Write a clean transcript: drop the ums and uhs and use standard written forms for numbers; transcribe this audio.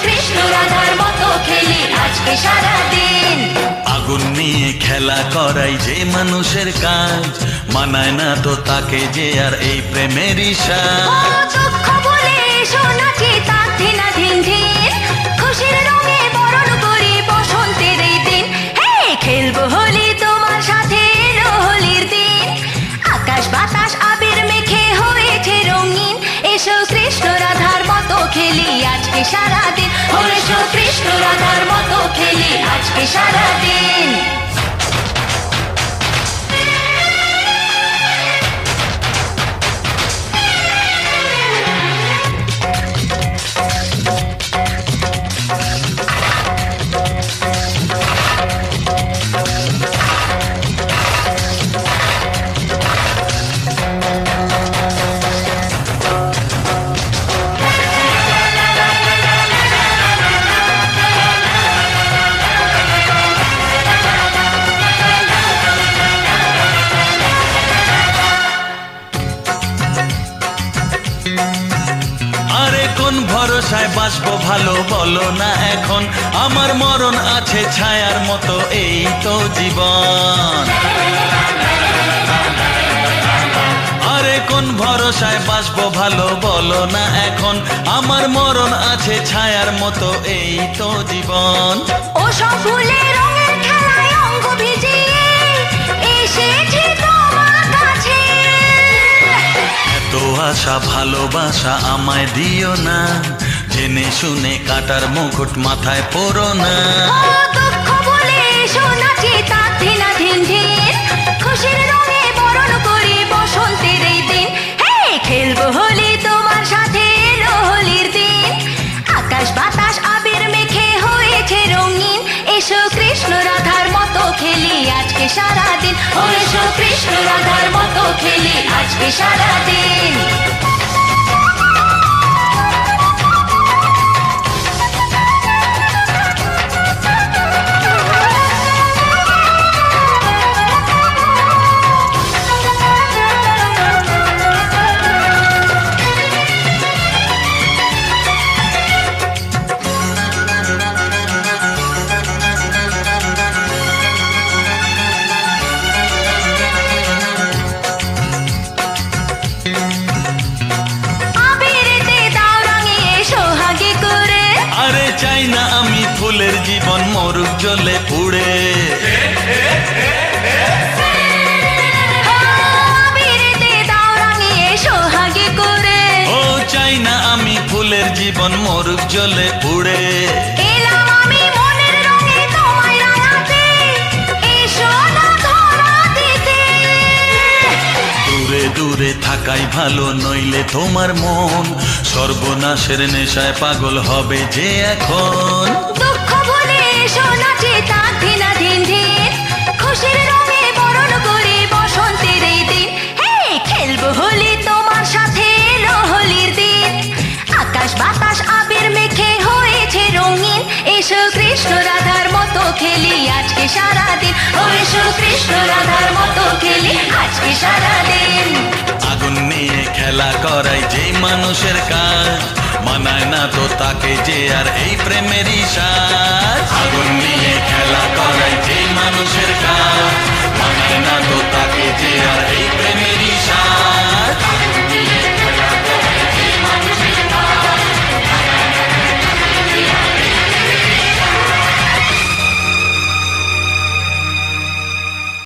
কৃষ্ণ রাধার মতো খেলি আজকে সারাদিন। আগুন নিয়ে খেলা করাই যে মানুষের কাজ, মানায় না তো তাকে যে আর এই প্রেমেরই সাজ। দুঃখ বলে এসো নাচি তাক ধিনা ধিন ধিন, খুশির রঙে বরণ করি বসন্তের এই দিন। হে খেলবো হোলি তোমার সাথে, এলো হোলির দিন। আকাশ বাতাস আবির মেখে হয়েছে রঙিন, এসো কৃষ্ণ রাধার মতো খেলি আজকে সারাদিন। এসো কৃষ্ণ রাধার মতো খেলি আজকে সারাদিন। আরে কোন ভরসায় বাঁচবো ভালো বলো না এখন, আমার মরণ আছে ছায়ার মতো এই তো জীবন। আরে কোন ভরসায় বাঁচবো ভালো বলো না এখন, আমার মরণ আছে ছায়ার মতো এই তো জীবন। ও সব ফুলে রঙের খেলায় অঙ্গ ভিজিয়ে এসেছি তোমার কাছে। এত আশা ভালোবাসা আমায় দিও না, জেনে শুনে কাটার মুকুট মাথায় পরো না। ও দুঃখ বলে এসো নাচি তাক ধিনা ধিন ধিন, খুশির রঙে বরণ করি বসন্তের এই দিন। হে খেলবো হোলি তোমার সাথে, এলো হোলির দিন। আকাশ বাতাস আবির মেখে হয়েছে রঙিন, এসো কৃষ্ণ রাধার মতো খেলি আজকে সারাদিন। এসো কৃষ্ণ রাধার মতো খেলি আজকে সারাদিন। চাই না আমি ফুলের জীবন মরুক জ্বলে পুড়ে। ও চাই না আমি ফুলের জীবন মরুক জ্বলে পুড়ে। দূরে দূরে থাকাই ভালো, নইলে তোমার মন সর্বনাশের নেশায় পাগল হবে যে এখন। দুঃখ বলে এসো নাচি তাক ধিনা ধিন ধিন, খুশির রঙে বরণ করি বসন্তের এই দিন। হে খেলবো হোলি তোমার সাথে, এলো হোলির দিন। আকাশ বাতাস আবির মেখে হয়েছে রঙিন, এসো কৃষ্ণ রাধার মতো খেলি আজকে সারাদিন। এসো কৃষ্ণ রাধার মতো খেলি আজকে সারাদিন। আগুন নিয়ে খেলা করাই যে মানুষের কাজ, মানায় না তো তাকে যে আর এই প্রেমেরই সাজ। আগুন নিয়ে খেলা করাই যে মানুষের